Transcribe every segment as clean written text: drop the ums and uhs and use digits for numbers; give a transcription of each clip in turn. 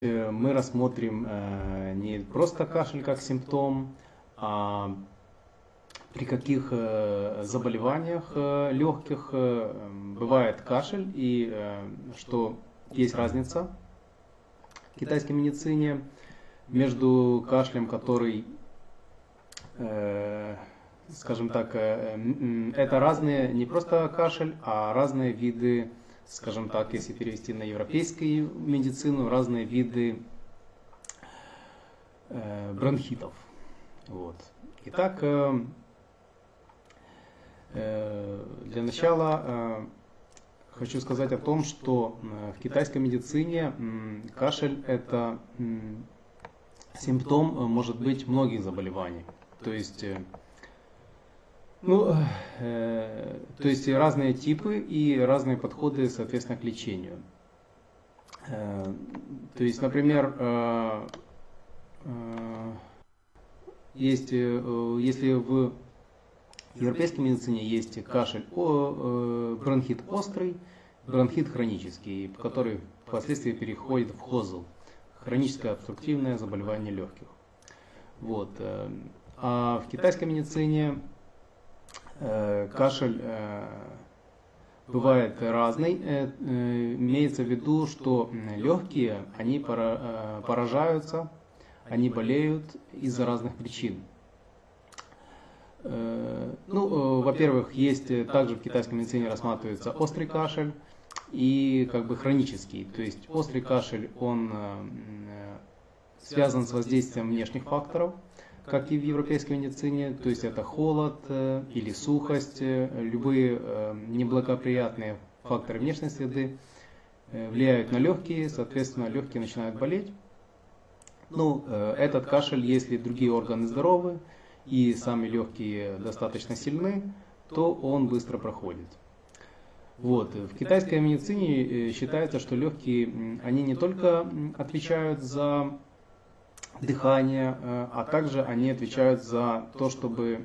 Мы рассмотрим не просто кашель как симптом, а при каких заболеваниях легких бывает кашель и что есть разница в китайской медицине между кашлем, который, скажем так, это разные, не просто кашель, а разные виды, скажем так, если перевести на европейскую медицину, разные виды бронхитов. Вот. Итак, для начала хочу сказать о том, что в китайской медицине кашель – это симптом, может быть, многих заболеваний. То есть разные типы и разные подходы, соответственно, к лечению. То есть, например, если в европейской медицине есть кашель, бронхит острый, бронхит хронический, который впоследствии переходит в ХОЗЛ, хроническое обструктивное заболевание легких. Вот. А в китайской медицине кашель бывает разный. Имеется в виду, что легкие, они поражаются, они болеют из-за разных причин. Во-первых, есть также в китайской медицине рассматривается острый кашель и хронический. То есть острый кашель, он связан с воздействием внешних факторов, как и в европейской медицине, то есть это холод или сухость, любые неблагоприятные факторы внешней среды влияют на легкие, соответственно, легкие начинают болеть. Этот кашель, если другие органы здоровы и сами легкие достаточно сильны, то он быстро проходит. Вот. В китайской медицине считается, что легкие, они не только отвечают за дыхание, а также они отвечают за то, чтобы,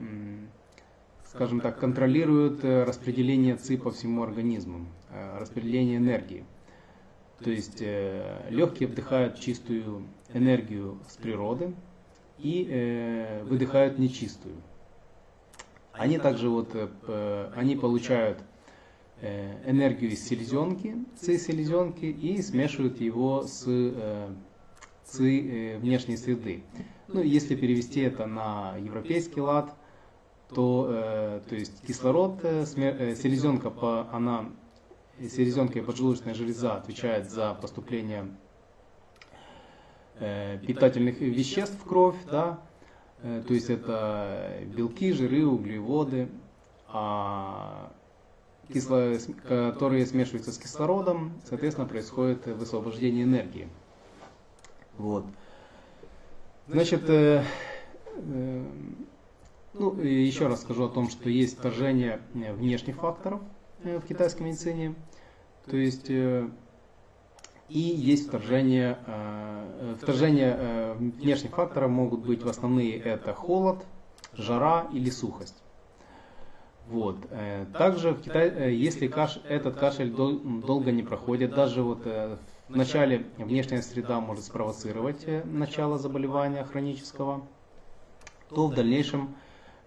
скажем так, контролируют распределение ЦИ по всему организму, распределение энергии. То есть легкие вдыхают чистую энергию с природы и выдыхают нечистую. Они также они получают энергию из селезенки, ЦИ-селезенки, и смешивают его с ЦИ внешней среды. Если перевести это на европейский лад, то есть кислород, селезенка, селезенка и поджелудочная железа отвечает за поступление питательных веществ в кровь, да? То есть это белки, жиры, углеводы, которые смешиваются с кислородом, соответственно, происходит высвобождение энергии. Вот. Значит, еще раз скажу о том, что есть вторжение внешних факторов в китайской медицине, то есть и есть вторжение внешних факторов могут быть в основные это холод, жара или сухость. Вот. Также в Китае, если этот кашель долго не проходит, даже вначале внешняя среда может спровоцировать начало заболевания хронического, то в дальнейшем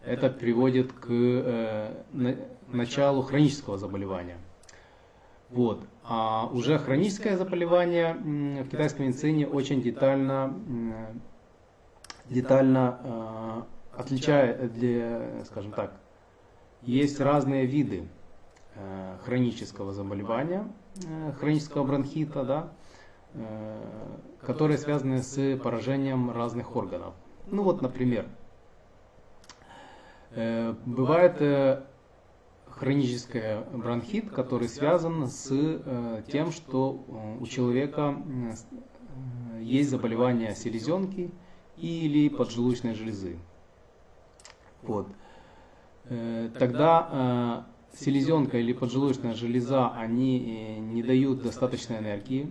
это приводит к началу хронического заболевания. Вот. А уже хроническое заболевание в китайской медицине очень детально отличает, скажем так, есть разные виды хронического заболевания, хронического бронхита, да, которые связаны с поражением разных органов. Например, бывает хронический бронхит, который связан с тем, что у человека есть заболевание селезенки или поджелудочной железы. Вот. Тогда селезенка или поджелудочная железа, они не дают достаточной энергии,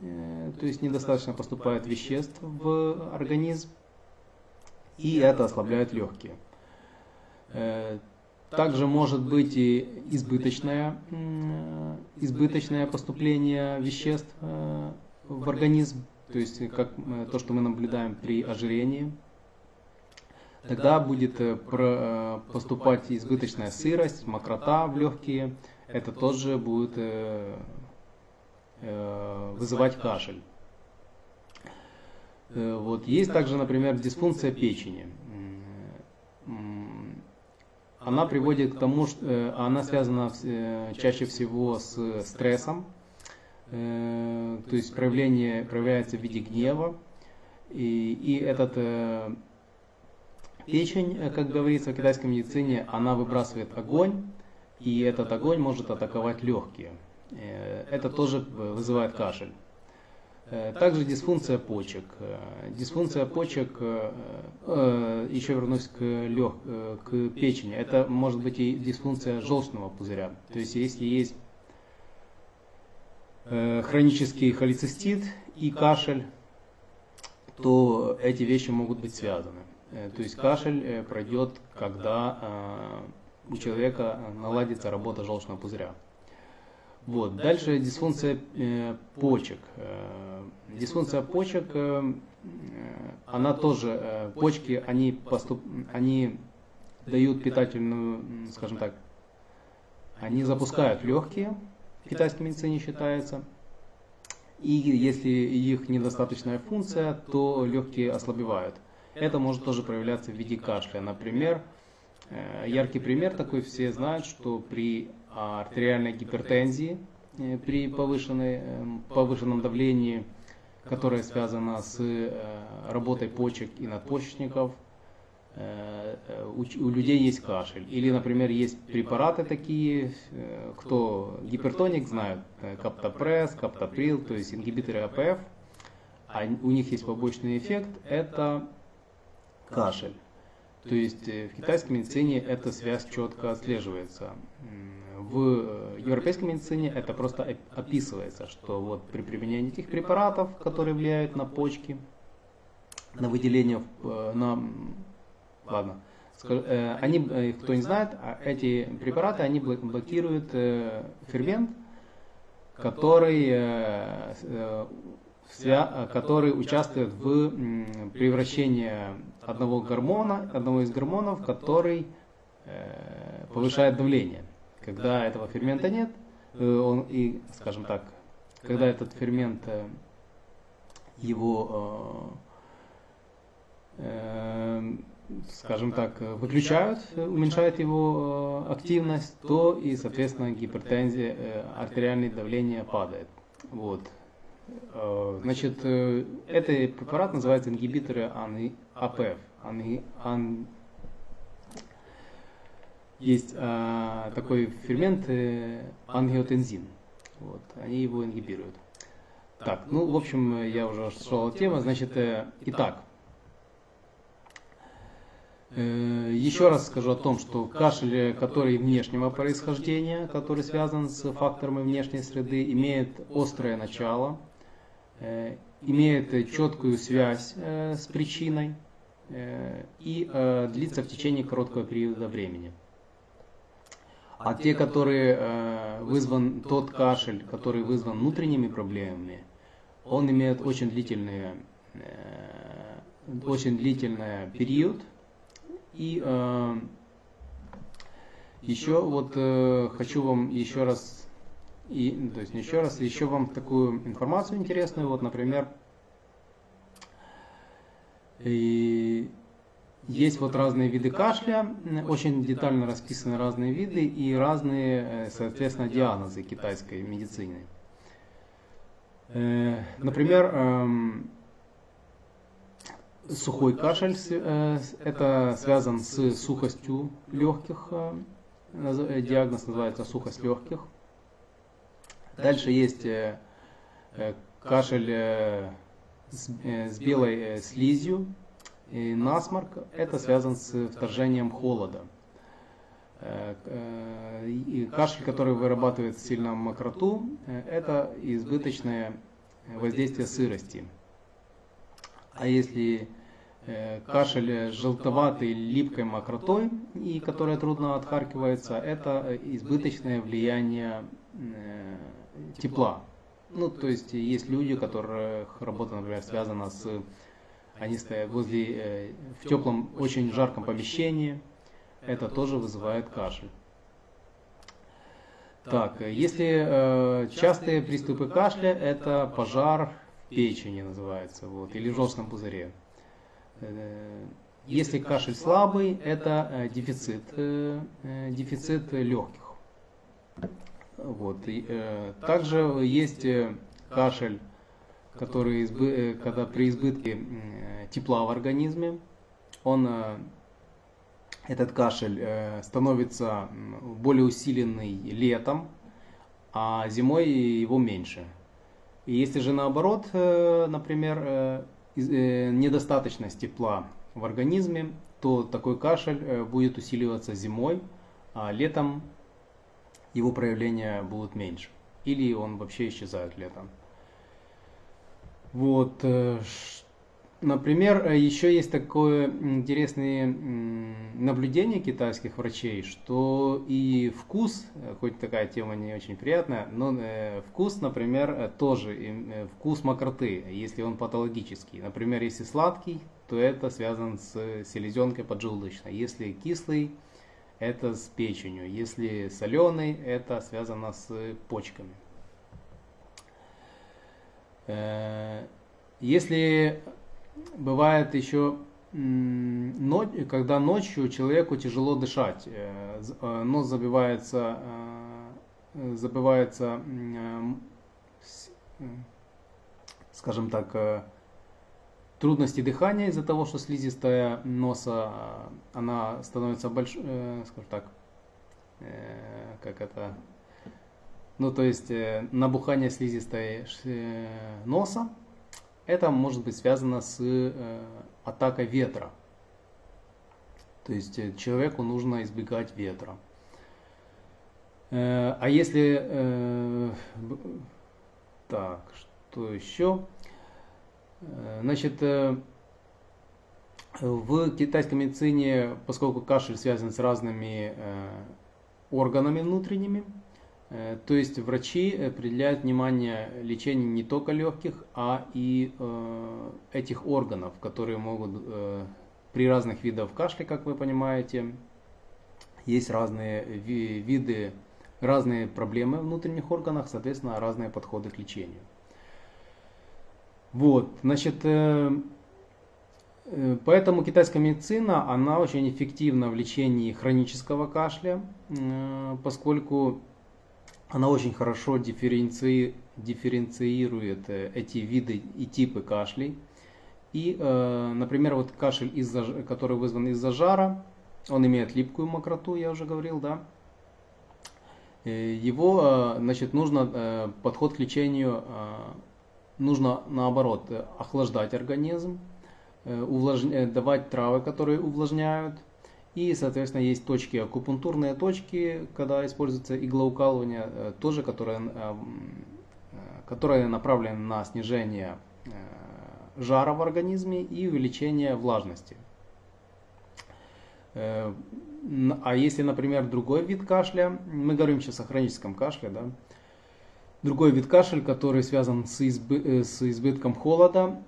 то есть недостаточно поступает веществ в организм, и это ослабляет легкие. Также может быть и избыточное поступление веществ в организм, то есть как то, что мы наблюдаем при ожирении, тогда будет поступать избыточная сырость, мокрота в легкие, это тоже будет вызывать кашель. Вот. Есть также, например, дисфункция печени. Она приводит к тому, что она связана чаще всего с стрессом, то есть проявляется в виде гнева. И этот печень, как говорится в китайской медицине, она выбрасывает огонь, и этот огонь может атаковать легкие. Это тоже вызывает кашель. Также дисфункция почек. Дисфункция почек, еще вернусь к печени, это может быть и дисфункция желчного пузыря. То есть если есть хронический холецистит и кашель, то эти вещи могут быть связаны. То есть кашель пройдет, когда у человека наладится работа желчного пузыря. Вот. Дальше дисфункция почек. Дисфункция почек, она тоже, почки, они дают питательную, скажем так, они запускают легкие, в китайской медицине считается. И если их недостаточная функция, то легкие ослабевают. Это может тоже проявляться в виде кашля. Например, яркий пример такой, все знают, что при артериальной гипертензии, при повышенном давлении, которое связано с работой почек и надпочечников, у людей есть кашель. Или, например, есть препараты такие, кто гипертоник знает, каптопресс, каптоприл, то есть ингибиторы АПФ, у них есть побочный эффект, это кашель. То есть в китайской медицине эта связь четко отслеживается. В европейской медицине это просто описывается, что вот при применении этих препаратов, которые влияют на почки, на выделение, они, кто не знает, эти препараты, они блокируют фермент, который участвует в превращении одного из гормонов, который повышает давление. Когда этого фермента нет, скажем так, когда этот фермент скажем так, выключают, уменьшают его активность, то и, соответственно, гипертензия, артериальное давление падает. Вот. Значит, этот препарат называется ингибиторы АПФ. Есть такой фермент ангиотензин. Вот, они его ингибируют. Так, ну, в общем, я уже шел от темы. Значит, итак, еще раз скажу о том, что кашель, который внешнего происхождения, который связан с факторами внешней среды, имеет острое начало, имеет четкую связь с причиной и длится в течение короткого периода времени. А те, тот кашель, который вызван внутренними проблемами, он имеет очень длительный период. И еще вот хочу вам еще вам такую информацию интересную. Вот, например, есть вот разные виды кашля, очень детально расписаны разные виды и разные, соответственно, диагнозы китайской медицины. Например, сухой кашель, это связан с сухостью легких, диагноз называется сухость легких. Дальше есть кашель с белой слизью. И насморк – это связан с вторжением холода. И кашель, который вырабатывает сильную мокроту, это избыточное воздействие сырости. А если кашель с желтоватой липкой мокротой, и которая трудно отхаркивается, это избыточное влияние тепла. Ну, то есть есть люди, которых работа, например, связана с... Они стоят в теплом, очень жарком помещении. Это тоже вызывает кашель. Так, если частые приступы кашля, это пожар в печени называется, вот, или в жестком пузыре. Если кашель слабый, это дефицит легких. Вот. Также есть кашель, который, когда при избытке тепла в организме, этот кашель становится более усиленный летом, а зимой его меньше. И если же наоборот, например, недостаточность тепла в организме, то такой кашель будет усиливаться зимой, а летом его проявления будут меньше. Или он вообще исчезает летом. Вот. Например, еще есть такое интересное наблюдение китайских врачей, что и вкус, хоть такая тема не очень приятная, но вкус, например, тоже вкус мокроты, если он патологический. Например, если сладкий, то это связано с селезенкой поджелудочной. Если кислый, это с печенью. Если соленый, это связано с почками. Если бывает еще, когда ночью человеку тяжело дышать, нос забивается, скажем так, трудности дыхания из-за того, что слизистая носа, она становится большой, скажем так, как это, ну то есть набухание слизистой носа. Это может быть связано с атакой ветра. То есть человеку нужно избегать ветра. А если... Так, что еще? Значит, в китайской медицине, поскольку кашель связан с разными органами внутренними, то есть врачи определяют внимание лечению не только легких, а и этих органов, которые могут при разных видах кашля, как вы понимаете, есть разные виды, разные проблемы в внутренних органах, соответственно, разные подходы к лечению. Вот, значит, поэтому китайская медицина, она очень эффективна в лечении хронического кашля, поскольку она очень хорошо дифференцирует эти виды и типы кашлей. И, например, вот кашель, который вызван из-за жара, он имеет липкую мокроту, я уже говорил, да. Его, значит, нужно, подход к лечению, нужно наоборот охлаждать организм, давать травы, которые увлажняют. И, соответственно, есть точки, акупунктурные точки, когда используется иглоукалывание, тоже, которые направлены на снижение жара в организме и увеличение влажности. А если, например, другой вид кашля, мы говорим сейчас о хроническом кашле, да, другой вид кашля, который связан с избытком холода,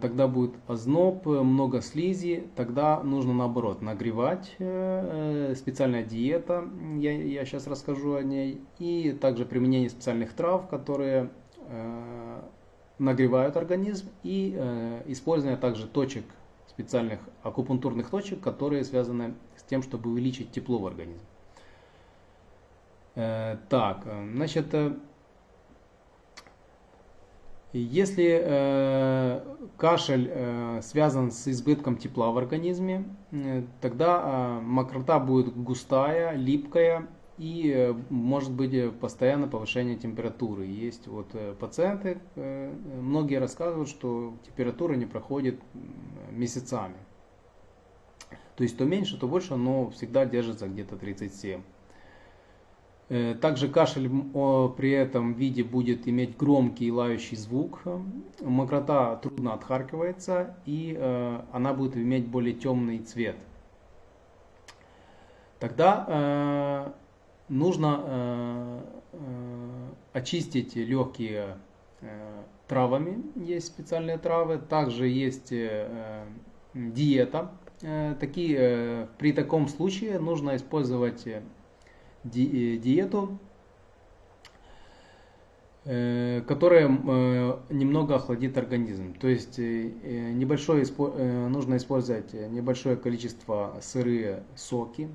тогда будет озноб, много слизи, тогда нужно наоборот нагревать, специальная диета, я сейчас расскажу о ней, и также применение специальных трав, которые нагревают организм, и использование также точек, специальных акупунктурных точек, которые связаны с тем, чтобы увеличить тепло в организме. Так, значит, если кашель связан с избытком тепла в организме, тогда мокрота будет густая, липкая и может быть постоянное повышение температуры. Есть вот пациенты, многие рассказывают, что температура не проходит месяцами. То есть то меньше, то больше, но всегда держится где-то 37. Также кашель при этом виде будет иметь громкий и лающий звук, мокрота трудно отхаркивается и она будет иметь более темный цвет. Тогда нужно очистить легкие травами, есть специальные травы, также есть диета. При таком случае нужно использовать диету, которая немного охладит организм. То есть нужно использовать небольшое количество сырые соки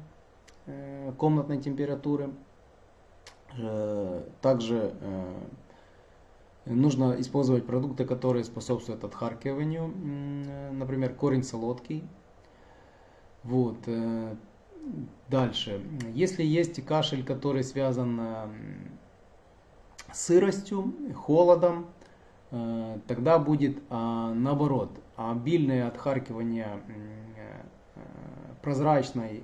комнатной температуры. Также нужно использовать продукты, которые способствуют отхаркиванию, например, корень солодкий. Вот. Дальше. Если есть кашель, который связан с сыростью, холодом, тогда будет наоборот обильное отхаркивание прозрачной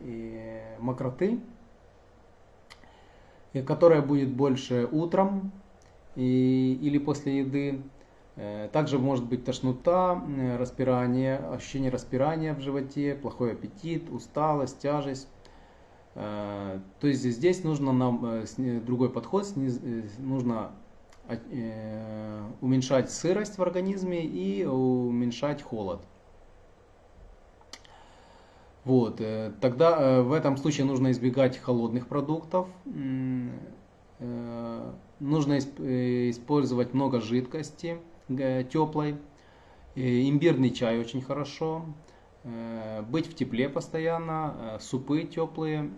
мокроты, которая будет больше утром или после еды. Также может быть тошнота, ощущение распирания в животе, плохой аппетит, усталость, тяжесть. То есть здесь нужно нам другой подход, нужно уменьшать сырость в организме и уменьшать холод. Вот. Тогда в этом случае нужно избегать холодных продуктов. Нужно использовать много жидкости теплой. Имбирный чай очень хорошо. Быть в тепле постоянно. Супы теплые.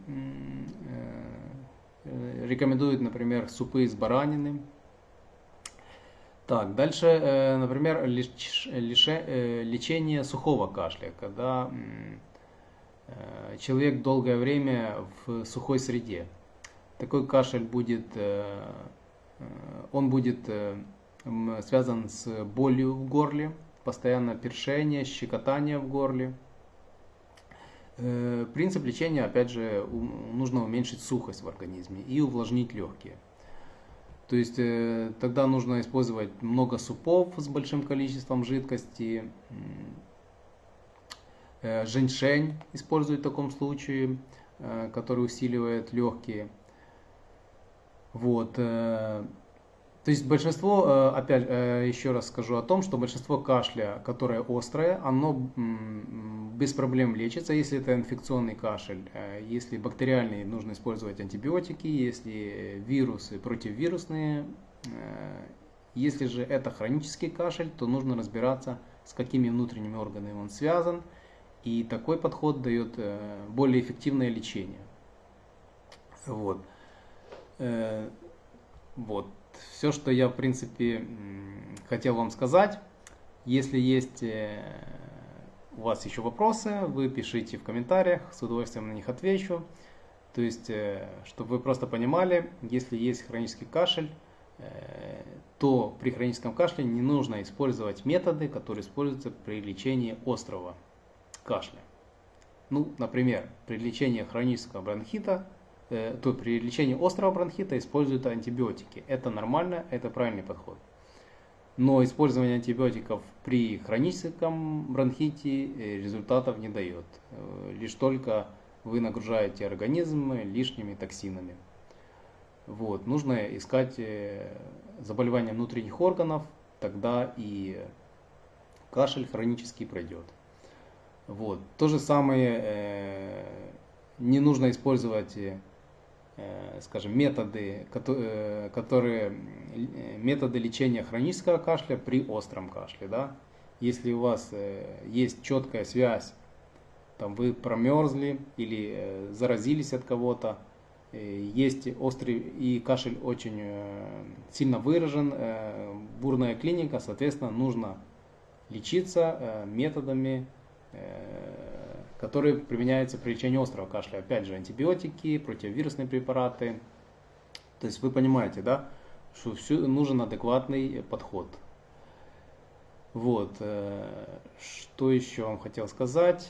Рекомендуют, например, супы из баранины. Так, дальше, например, лечение сухого кашля, когда человек долгое время в сухой среде. Такой кашель будет связан с болью в горле, постоянное першение, щекотание в горле. Принцип лечения, опять же, нужно уменьшить сухость в организме и увлажнить легкие. То есть тогда нужно использовать много супов с большим количеством жидкости. Женьшень используют в таком случае, который усиливает легкие. Вот. То есть большинство, опять еще раз скажу о том, что большинство кашля, которое острое, оно без проблем лечится, если это инфекционный кашель. Если бактериальный, нужно использовать антибиотики, если вирусы, противовирусные. Если же это хронический кашель, то нужно разбираться, с какими внутренними органами он связан. И такой подход дает более эффективное лечение. Вот. Вот. Все, что я, в принципе, хотел вам сказать. Если есть у вас еще вопросы, вы пишите в комментариях, с удовольствием на них отвечу. То есть, чтобы вы просто понимали, если есть хронический кашель, то при хроническом кашле не нужно использовать методы, которые используются при лечении острого кашля. Ну, например, при лечении хронического бронхита, при лечении острого бронхита используют антибиотики. Это нормально, это правильный подход. Но использование антибиотиков при хроническом бронхите результатов не дает. Лишь только вы нагружаете организм лишними токсинами. Вот. Нужно искать заболевания внутренних органов, тогда и кашель хронический пройдет. Вот. То же самое, не нужно использовать, скажем, методы лечения хронического кашля при остром кашле. Да? Если у вас есть четкая связь, там, вы промерзли или заразились от кого-то, есть острый и кашель очень сильно выражен, бурная клиника, соответственно, нужно лечиться методами, которые применяются при лечении острого кашля. Опять же, антибиотики, противовирусные препараты. То есть вы понимаете, да, что нужен адекватный подход. Вот. Что еще вам хотел сказать?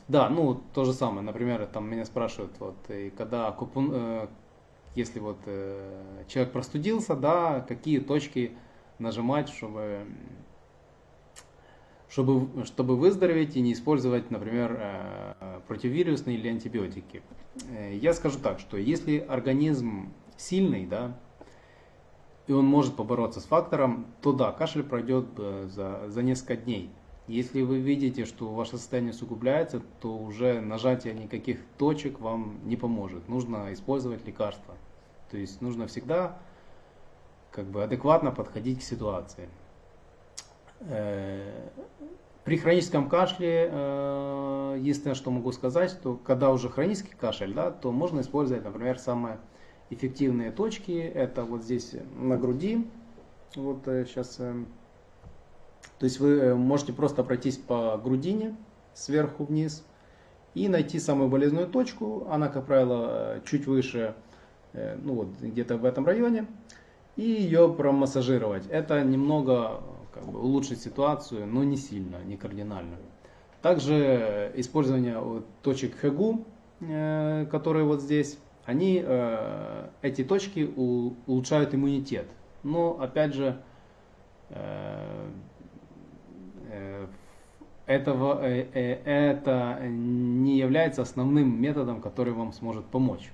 Да, ну то же самое. Например, там меня спрашивают, вот, и когда если вот человек простудился, да, какие точки нажимать, чтобы выздороветь и не использовать, например, противовирусные или антибиотики. Я скажу так, что если организм сильный, да, и он может побороться с фактором, то да, кашель пройдет за несколько дней. Если вы видите, что ваше состояние усугубляется, то уже нажатие никаких точек вам не поможет. Нужно использовать лекарства. То есть нужно всегда адекватно подходить к ситуации. При хроническом кашле, единственное, что могу сказать, что когда уже хронический кашель, да, то можно использовать, например, самые эффективные точки. Это вот здесь на груди. Вот сейчас. То есть вы можете просто пройтись по грудине сверху вниз и найти самую болезненную точку. Она, как правило, чуть выше, ну вот где-то в этом районе, и ее промассажировать. Это немного улучшит ситуацию, но не сильно, не кардинально. Также использование точек Хэгу, которые вот здесь, эти точки улучшают иммунитет. Но опять же, это не является основным методом, который вам сможет помочь.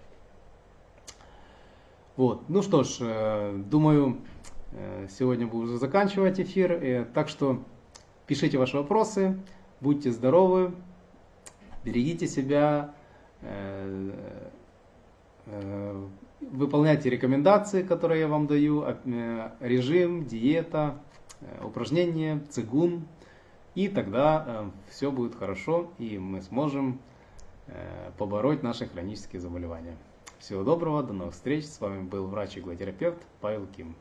Вот. Ну что ж, думаю, сегодня буду уже заканчивать эфир. Так что пишите ваши вопросы, будьте здоровы, берегите себя, выполняйте рекомендации, которые я вам даю, режим, диета, упражнения, цигун. И тогда все будет хорошо, и мы сможем побороть наши хронические заболевания. Всего доброго, до новых встреч. С вами был врач-иглотерапевт Павел Ким.